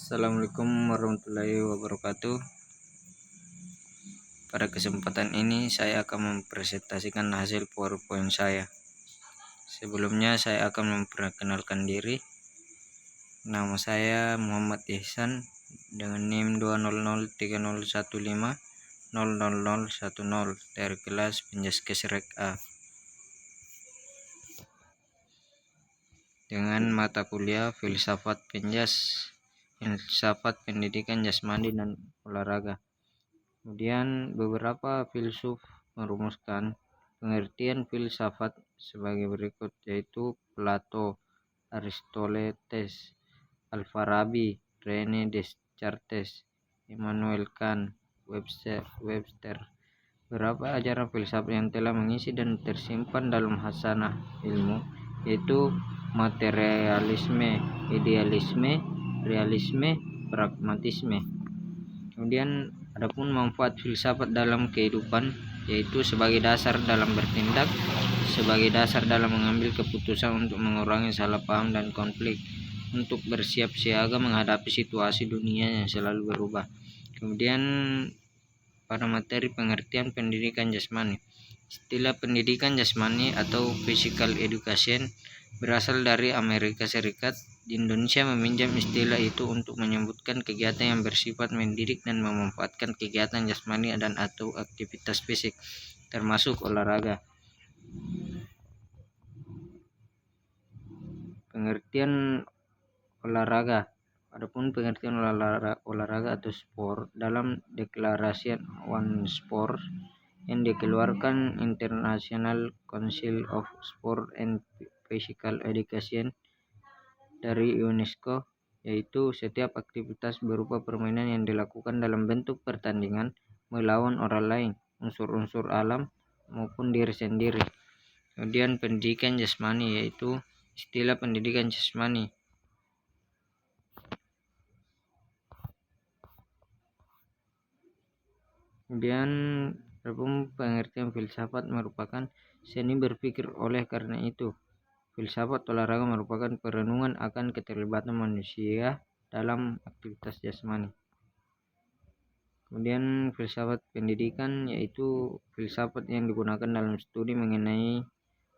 Assalamualaikum warahmatullahi wabarakatuh. Pada kesempatan ini saya akan mempresentasikan hasil PowerPoint saya. Sebelumnya saya akan memperkenalkan diri. Nama saya Muhammad Ihsan dengan NIM 2003015000010 dari kelas Penjaskes Rek A. Dengan mata kuliah Filsafat Pendidikan Jasmani dan Olahraga. Kemudian beberapa filsuf merumuskan pengertian filsafat sebagai berikut, yaitu Plato, Aristoteles, Al-Farabi, René Descartes, Immanuel Kant, Webster. Beberapa ajaran filsafat yang telah mengisi dan tersimpan dalam khasanah ilmu, yaitu materialisme, idealisme, realisme, pragmatisme. Kemudian adapun manfaat filsafat dalam kehidupan, yaitu sebagai dasar dalam bertindak, sebagai dasar dalam mengambil keputusan untuk mengurangi salah paham dan konflik, untuk bersiap siaga menghadapi situasi dunia yang selalu berubah. Kemudian pada materi pengertian pendidikan jasmani. Istilah pendidikan jasmani atau physical education berasal dari Amerika Serikat. Di Indonesia meminjam istilah itu untuk menyebutkan kegiatan yang bersifat mendidik dan memanfaatkan kegiatan jasmani dan atau aktivitas fisik, termasuk olahraga. Pengertian olahraga. Adapun pengertian olahraga atau sport dalam deklarasi One Sport yang dikeluarkan International Council of Sport and Physical Education dari UNESCO, yaitu setiap aktivitas berupa permainan yang dilakukan dalam bentuk pertandingan melawan orang lain, unsur-unsur alam maupun diri sendiri. Kemudian pendidikan jasmani, yaitu istilah pendidikan jasmani Kemudian pengertian filsafat merupakan seni berpikir. Oleh karena itu, filsafat olahraga merupakan perenungan akan keterlibatan manusia dalam aktivitas jasmani. Kemudian filsafat pendidikan, yaitu filsafat yang digunakan dalam studi mengenai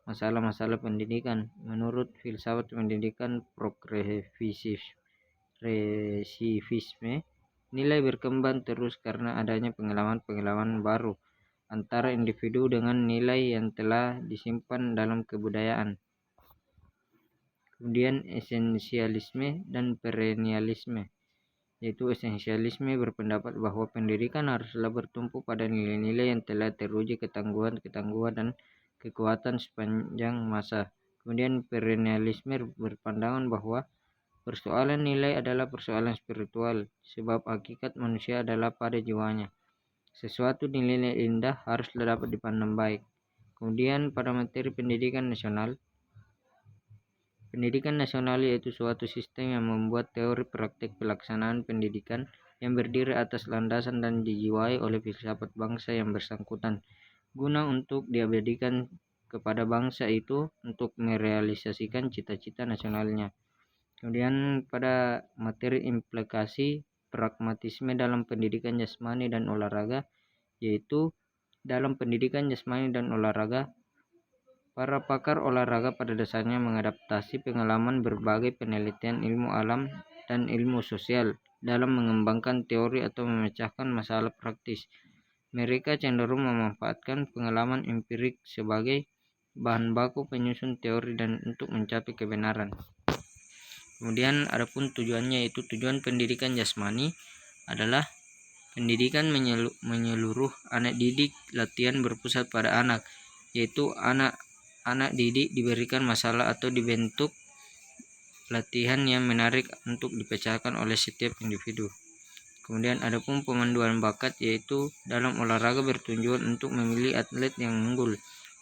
masalah-masalah pendidikan. Menurut filsafat pendidikan progresivisme, nilai berkembang terus karena adanya pengalaman-pengalaman baru antara individu dengan nilai yang telah disimpan dalam kebudayaan. Kemudian esensialisme dan perennialisme, yaitu esensialisme berpendapat bahwa pendidikan haruslah bertumpu pada nilai-nilai yang telah teruji ketangguhan dan kekuatan sepanjang masa. Kemudian perennialisme berpandangan bahwa persoalan nilai adalah persoalan spiritual, sebab hakikat manusia adalah pada jiwanya. Sesuatu nilai indah haruslah dapat dipandang baik. Kemudian pada materi pendidikan nasional. Pendidikan nasional yaitu suatu sistem yang membuat teori praktik pelaksanaan pendidikan yang berdiri atas landasan dan dijiwai oleh filsafat bangsa yang bersangkutan, guna untuk diabadikan kepada bangsa itu untuk merealisasikan cita-cita nasionalnya. Kemudian pada materi implikasi pragmatisme dalam pendidikan jasmani dan olahraga, yaitu dalam pendidikan jasmani dan olahraga, para pakar olahraga pada dasarnya mengadaptasi pengalaman berbagai penelitian ilmu alam dan ilmu sosial dalam mengembangkan teori atau memecahkan masalah praktis. Mereka cenderung memanfaatkan pengalaman empirik sebagai bahan baku penyusun teori dan untuk mencapai kebenaran. Kemudian adapun tujuannya, yaitu tujuan pendidikan jasmani adalah pendidikan menyeluruh anak didik, latihan berpusat pada anak, yaitu anak didik diberikan masalah atau dibentuk latihan yang menarik untuk dipecahkan oleh setiap individu. Kemudian adapun pemanduan bakat, yaitu dalam olahraga bertujuan untuk memilih atlet yang unggul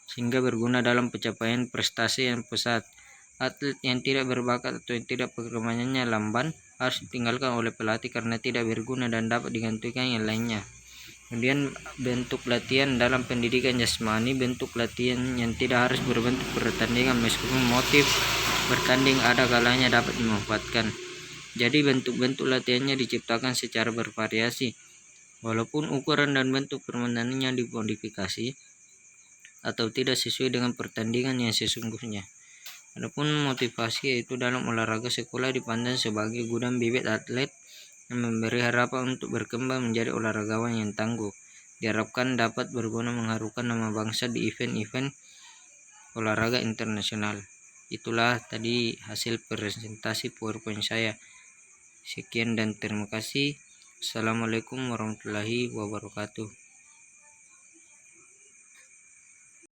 sehingga berguna dalam pencapaian prestasi yang pesat. Atlet yang tidak berbakat atau yang tidak perkembangannya lamban harus ditinggalkan oleh pelatih karena tidak berguna dan dapat digantikan yang lainnya. Kemudian bentuk latihan dalam pendidikan jasmani, bentuk latihan yang tidak harus berbentuk pertandingan meskipun motif bertanding ada kalanya dapat dimanfaatkan. Jadi bentuk-bentuk latihannya diciptakan secara bervariasi. Walaupun ukuran dan bentuk permainannya dimodifikasi atau tidak sesuai dengan pertandingan yang sesungguhnya. Adapun motivasi, yaitu dalam olahraga sekolah dipandang sebagai gudang bibit atlet yang memberi harapan untuk berkembang menjadi olahragawan yang tangguh. Diharapkan dapat berguna mengharumkan nama bangsa di event-event olahraga internasional. Itulah tadi hasil presentasi PowerPoint saya. Sekian dan terima kasih. Assalamualaikum warahmatullahi wabarakatuh.